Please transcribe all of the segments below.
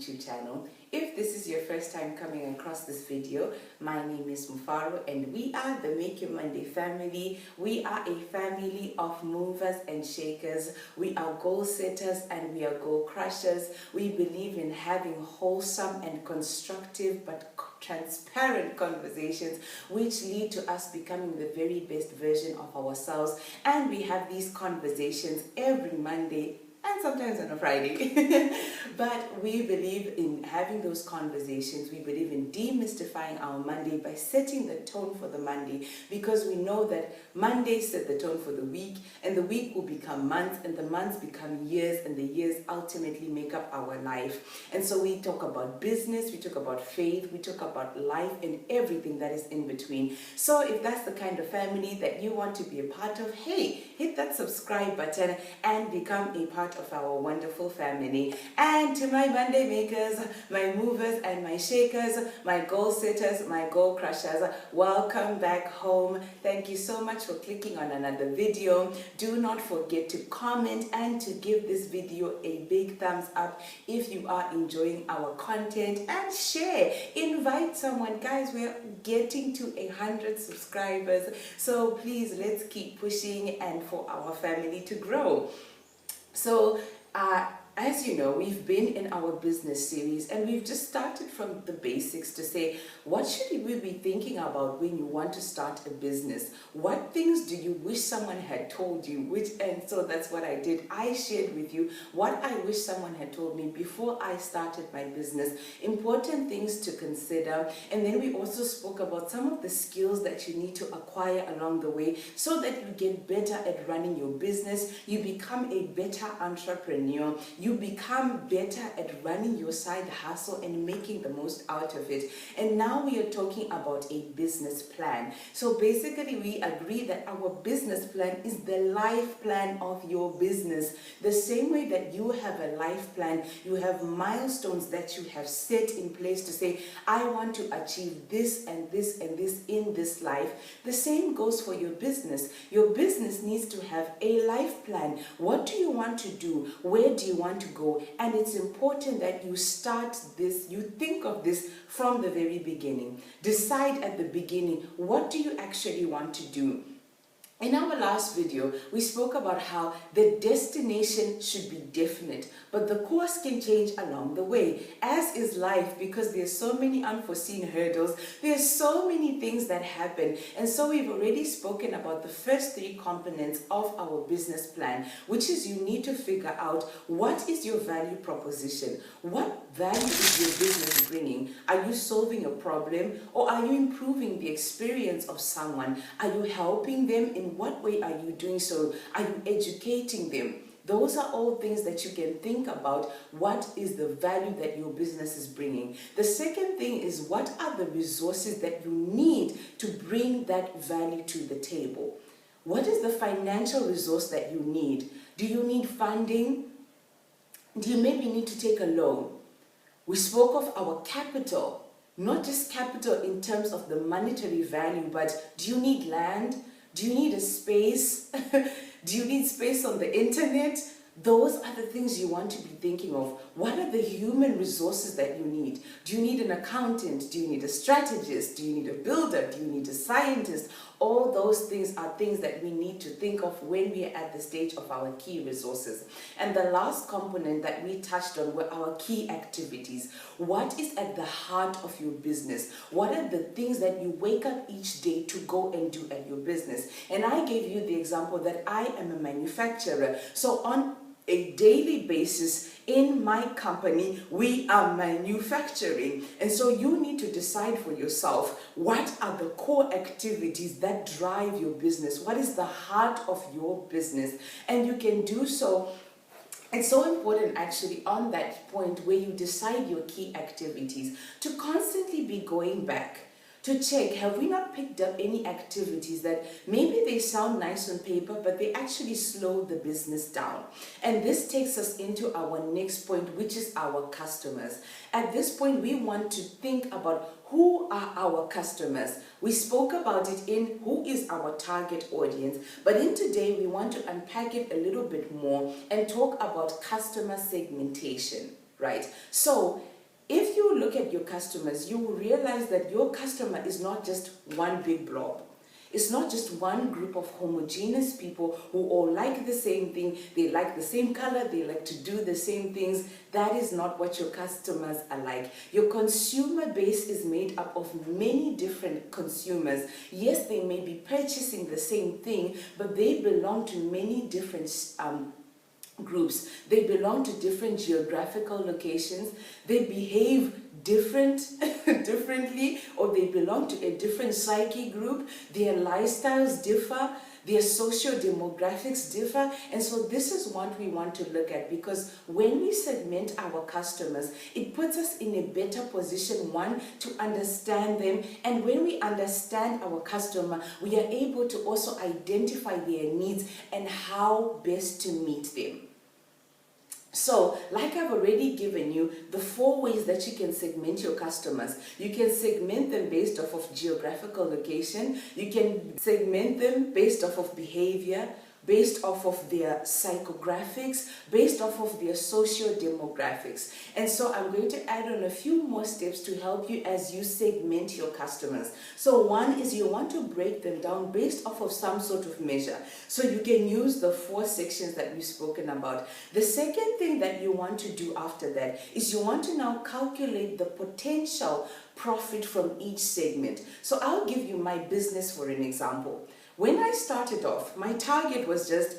YouTube channel. If this is your first time coming across this video, my name is Mufaro and we are the Make Your Monday family. We are a family of movers and shakers. We are goal setters and we are goal crushers. We believe in having wholesome and constructive but transparent conversations which lead to us becoming the very best version of ourselves. And we have these conversations every Monday and sometimes on a Friday. But we believe in having those conversations. We believe in demystifying our Monday by setting the tone for the Monday, because we know that Mondays set the tone for the week, and the week will become months, and the months become years, and the years ultimately make up our life. And so we talk about business, we talk about faith, we talk about life and everything that is in between. So if that's the kind of family that you want to be a part of, hey, hit that subscribe button and become a part of our wonderful family. And to my Monday makers, my movers and my shakers, my goal setters, my goal crushers, welcome back home. Thank you so much for clicking on another video. Do not forget to comment and to give this video a big thumbs up if you are enjoying our content, and share. Invite someone. Guys, we're getting to 100 subscribers, so please let's keep pushing and for our family to grow. So as you know, we've been in our business series and we've just started from the basics to say, what should we be thinking about when you want to start a business? What things do you wish someone had told you? And so that's what I did. I shared with you what I wish someone had told me before I started my business, important things to consider. And then we also spoke about some of the skills that you need to acquire along the way so that you get better at running your business. You become a better entrepreneur. You become better at running your side hustle and making the most out of it. And now we are talking about a business plan. So basically we agree that our business plan is the life plan of your business. The same way that you have a life plan, you have milestones that you have set in place to say, I want to achieve this and this and this in this life. The same goes for your business. Your business needs to have a life plan. What do you want to do? Where do you want to go? And it's important that you start this, you think of this from the very beginning. Decide at the beginning, what do you actually want to do? In our last video, we spoke about how the destination should be definite, but the course can change along the way, as is life, because there's so many unforeseen hurdles, there's so many things that happen. And so we've already spoken about the first three components of our business plan, which is you need to figure out what is your value proposition. What value is your business bringing? Are you solving a problem, or are you improving the experience of someone? Are you helping them? In what way are you doing so? Are you educating them? Those are all things that you can think about. What is the value that your business is bringing? The second thing is, what are the resources that you need to bring that value to the table? What is the financial resource that you need? Do you need funding? Do you maybe need to take a loan? We spoke of our capital, not just capital in terms of the monetary value, but do you need land? Do you need a space? Do you need space on the internet? Those are the things you want to be thinking of. What are the human resources that you need? Do you need an accountant? Do you need a strategist? Do you need a builder? Do you need a scientist? All those things are things that we need to think of when we are at the stage of our key resources. And the last component that we touched on were our key activities. What is at the heart of your business? What are the things that you wake up each day to go and do at your business? And I gave you the example that I am a manufacturer. So on a daily basis in my company, we are manufacturing. And so you need to decide for yourself, what are the core activities that drive your business? What is the heart of your business? And you can do so. It's so important actually on that point where you decide your key activities to constantly be going back to check, have we not picked up any activities that maybe they sound nice on paper, but they actually slow the business down? And this takes us into our next point, which is our customers. At this point, we want to think about who are our customers. We spoke about it in who is our target audience, but in today, we want to unpack it a little bit more and talk about customer segmentation, right? So if you look at your customers, you will realize that your customer is not just one big blob. It's not just one group of homogeneous people who all like the same thing, they like the same color, they like to do the same things. That is not what your customers are like. Your consumer base is made up of many different consumers. Yes, they may be purchasing the same thing, but they belong to many different groups. They belong to different geographical locations. They behave differently, or they belong to a different psyche group. Their lifestyles differ, their socio-demographics differ, and so this is what we want to look at, because when we segment our customers, it puts us in a better position, one, to understand them, and when we understand our customer, we are able to also identify their needs and how best to meet them. So, like I've already given you the 4 ways that you can segment your customers. You can segment them based off of geographical location. You can segment them based off of behavior, based off of their psychographics, based off of their socio-demographics. And so I'm going to add on a few more steps to help you as you segment your customers. So one is you want to break them down based off of some sort of measure. So you can use the 4 sections that we've spoken about. The second thing that you want to do after that is you want to now calculate the potential profit from each segment. So I'll give you my business for an example. When I started off, my target was just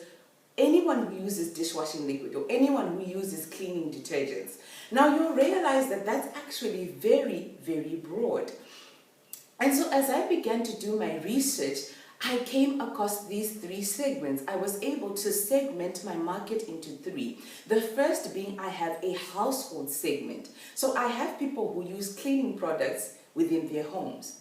anyone who uses dishwashing liquid or anyone who uses cleaning detergents. Now you'll realize that that's actually very, very broad. And so as I began to do my research, I came across these 3 segments. I was able to segment my market into 3. The first being I have a household segment. So I have people who use cleaning products within their homes.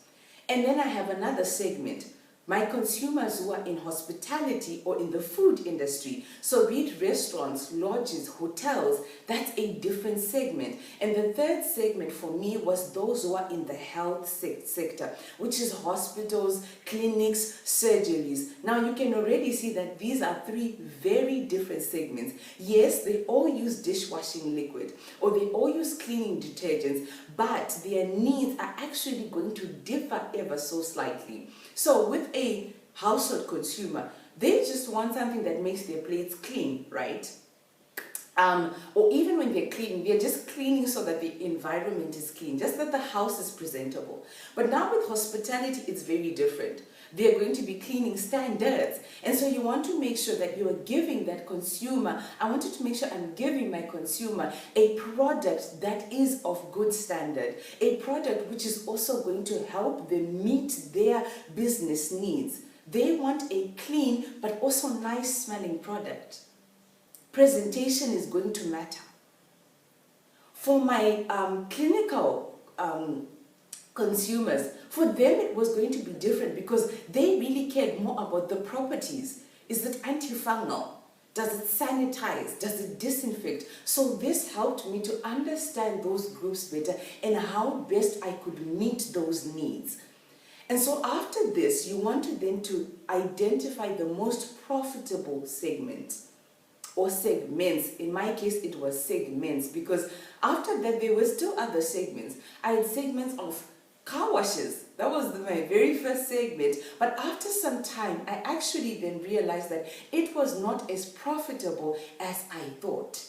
And then I have another segment, my consumers who are in hospitality or in the food industry. So be it restaurants, lodges, hotels, that's a different segment. And the third segment for me was those who are in the health sector, which is hospitals, clinics, surgeries. Now you can already see that these are 3 very different segments. Yes, they all use dishwashing liquid or they all use cleaning detergents, but their needs are actually going to differ ever so slightly. So with a household consumer, they just want something that makes their plates clean, right? Or even when they're cleaning, they're just cleaning so that the environment is clean, just that the house is presentable. But now with hospitality, it's very different. They're going to be cleaning standards. And so you want to make sure that you are giving that consumer, I wanted to make sure I'm giving my consumer a product that is of good standard, a product which is also going to help them meet their business needs. They want a clean but also nice smelling product. Presentation is going to matter. For my clinical consumers, for them it was going to be different because they really cared more about the properties. Is it antifungal? Does it sanitize? Does it disinfect? So this helped me to understand those groups better and how best I could meet those needs. And so after this, you want to then to identify the most profitable segments or segments. In my case, it was segments, because after that, there were still other segments. I had segments of car washes. That was my very first segment. But after some time, I actually then realized that it was not as profitable as I thought.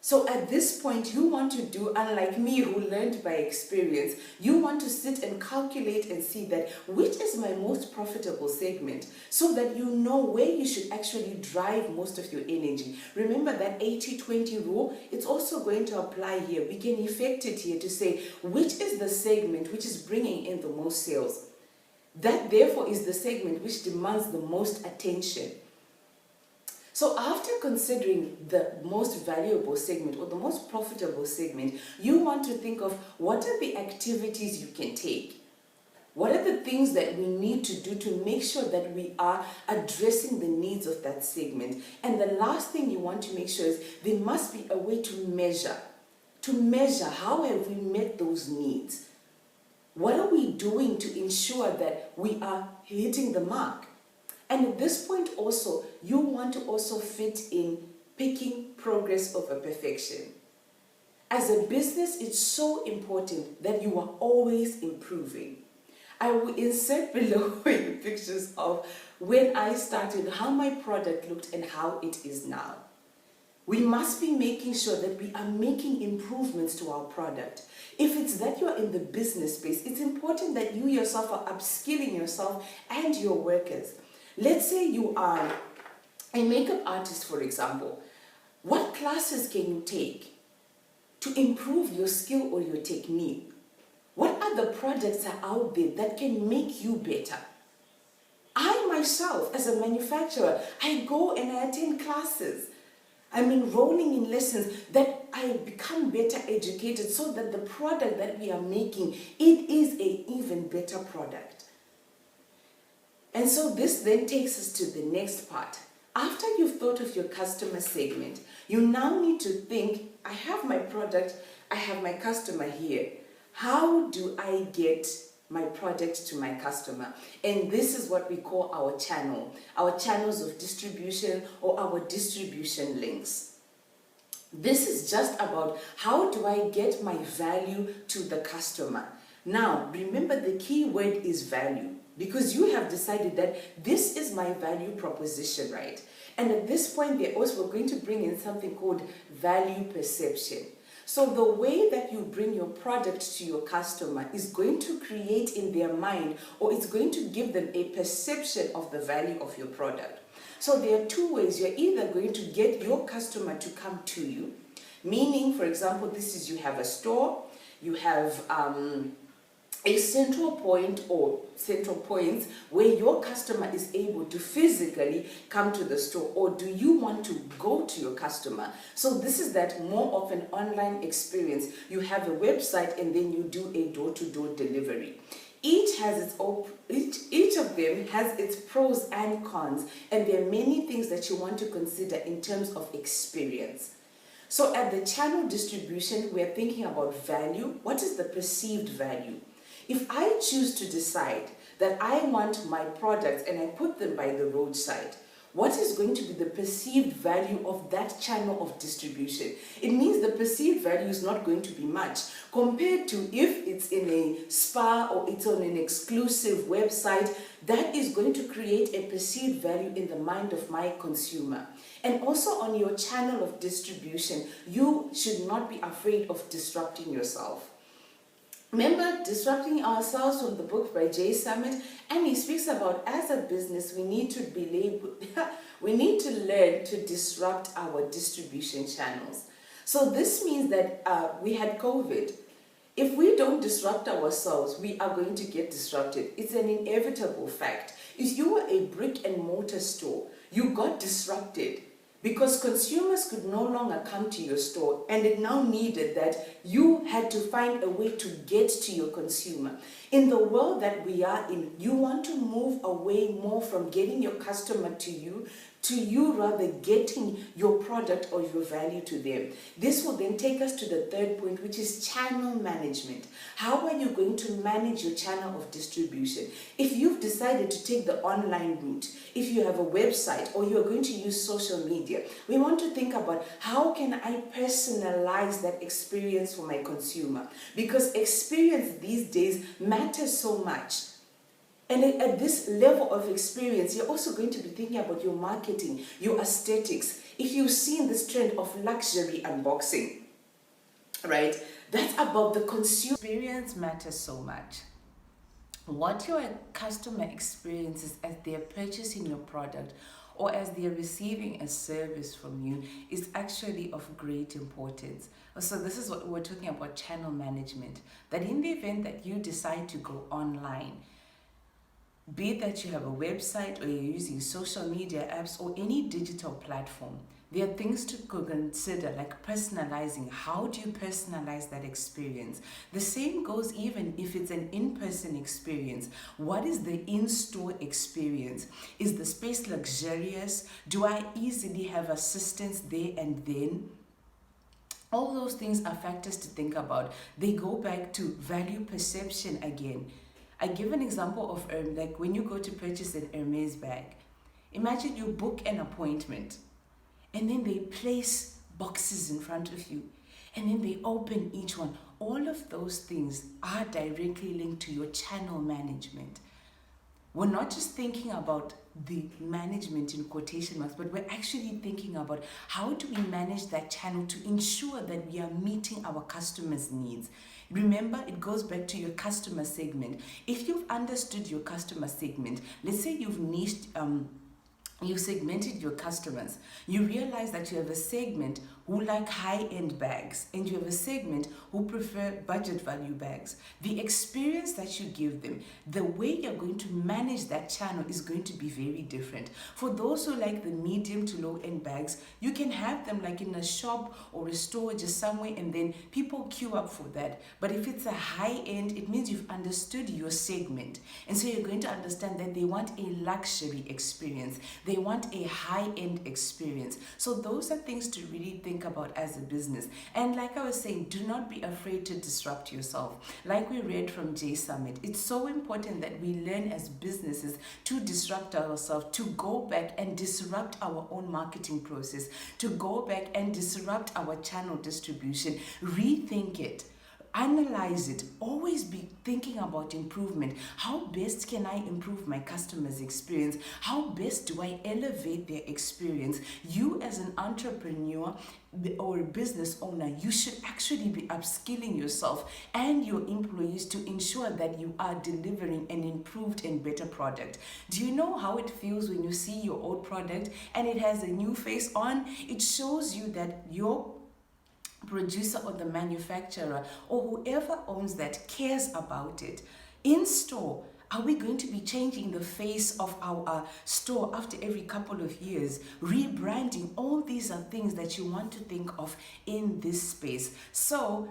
So at this point, you want to do, unlike me who learned by experience, you want to sit and calculate and see that which is my most profitable segment, so that you know where you should actually drive most of your energy. Remember that 80-20 rule? It's also going to apply here. We can effect it here to say which is the segment which is bringing in the most sales. That therefore is the segment which demands the most attention. So after considering the most valuable segment or the most profitable segment, you want to think of what are the activities you can take. What are the things that we need to do to make sure that we are addressing the needs of that segment? And the last thing you want to make sure is there must be a way to measure. To measure, how have we met those needs? What are we doing to ensure that we are hitting the mark? And at this point also, you want to also fit in picking progress over perfection. As a business, it's so important that you are always improving. I will insert below pictures of when I started, how my product looked and how it is now. We must be making sure that we are making improvements to our product. If it's that you're in the business space, it's important that you yourself are upskilling yourself and your workers. Let's say you are a makeup artist, for example. What classes can you take to improve your skill or your technique? What other products are out there that can make you better? I myself, as a manufacturer, I go and I attend classes. I'm enrolling in lessons that I become better educated so that the product that we are making, it is an even better product. And so this then takes us to the next part. After you've thought of your customer segment, you now need to think, I have my product, I have my customer here. How do I get my product to my customer? And this is what we call our channels of distribution, or our distribution links. This is just about how do I get my value to the customer. Now, remember, the key word is value, because you have decided that this is my value proposition, right? And at this point, we're also going to bring in something called value perception. So the way that you bring your product to your customer is going to create in their mind, or it's going to give them a perception of the value of your product. So there are two ways. You're either going to get your customer to come to you, meaning, for example, you have a store, you have a central point or central points where your customer is able to physically come to the store, or do you want to go to your customer? So this is that more of an online experience. You have a website and then you do a door-to-door delivery. Each of them has its pros and cons, and there are many things that you want to consider in terms of experience. So at the channel distribution, we're thinking about value. What is the perceived value? If I choose to decide that I want my products and I put them by the roadside, what is going to be the perceived value of that channel of distribution? It means the perceived value is not going to be much compared to if it's in a spa or it's on an exclusive website. That is going to create a perceived value in the mind of my consumer. And also on your channel of distribution, you should not be afraid of disrupting yourself. Remember, Disrupting Ourselves, from the book by Jay Summit, and he speaks about, as a business, we need to learn to disrupt our distribution channels. So this means that we had COVID. If we don't disrupt ourselves, we are going to get disrupted. It's an inevitable fact. If you were a brick and mortar store, you got disrupted because consumers could no longer come to your store, and it now needed that you had to find a way to get to your consumer. In the world that we are in, you want to move away more from getting your customer to you rather getting your product or your value to them. This will then take us to the third point, which is channel management. How are you going to manage your channel of distribution? If you've decided to take the online route, if you have a website or you're going to use social media, we want to think about how can I personalize that experience for my consumer? Because experience these days matters so much. And at this level of experience, you're also going to be thinking about your marketing, your aesthetics. If you've seen this trend of luxury unboxing, right? That's about the consumer. Experience matters so much. What your customer experiences as they're purchasing your product or as they're receiving a service from you is actually of great importance. So this is what we're talking about, channel management. That in the event that you decide to go online, be it that you have a website or you're using social media apps or any digital platform, there are things to consider, like personalizing. How do you personalize that experience? The same goes even if it's an in-person experience. What is the in-store experience? Is the space luxurious? Do I easily have assistance there and then? All those things are factors to think about. They go back to value perception again. I give an example of like when you go to purchase an Hermes bag. Imagine you book an appointment and then they place boxes in front of you. and then they open each one. All of those things are directly linked to your channel management. We're not just thinking about the management in quotation marks, but we're actually thinking about how do we manage that channel to ensure that we are meeting our customers' needs. Remember, it goes back to your customer segment. If you've understood your customer segment, let's say you've you segmented your customers. You realize that you have a segment who like high-end bags, and you have a segment who prefer budget value bags. The experience that you give them, the way you're going to manage that channel is going to be very different. For those who like the medium to low-end bags, you can have them like in a shop or a store just somewhere, and then people queue up for that. But if it's a high-end, it means you've understood your segment. And so you're going to understand that they want a luxury experience. They want a high-end experience. So those are things to really think about as a business. And like I was saying, do not be afraid to disrupt yourself. Like we read from J Summit, it's so important that we learn as businesses to disrupt ourselves, to go back and disrupt our own marketing process, to go back and disrupt our channel distribution, rethink it. Analyze it. Always be thinking about improvement. How best can I improve my customers' experience? How best do I elevate their experience? You as an entrepreneur or a business owner, you should actually be upskilling yourself and your employees to ensure that you are delivering an improved and better product. Do you know how it feels when you see your old product and it has a new face on? It shows you that your producer or the manufacturer or whoever owns that cares about it. In store, are we going to be changing the face of our store after every couple of years? Rebranding, all these are things that you want to think of in this space. So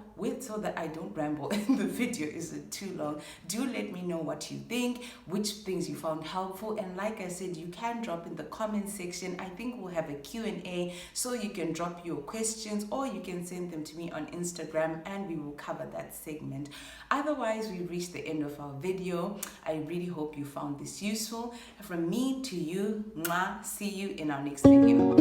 that I don't ramble and the video isn't too long, do let me know what you think, which things you found helpful. And like I said, you can drop in the comment section. I think we'll have a Q&A, so you can drop your questions or you can send them to me on Instagram and we will cover that segment. Otherwise, we've reached the end of our video. I really hope you found this useful. From me to you, mwah, see you in our next video.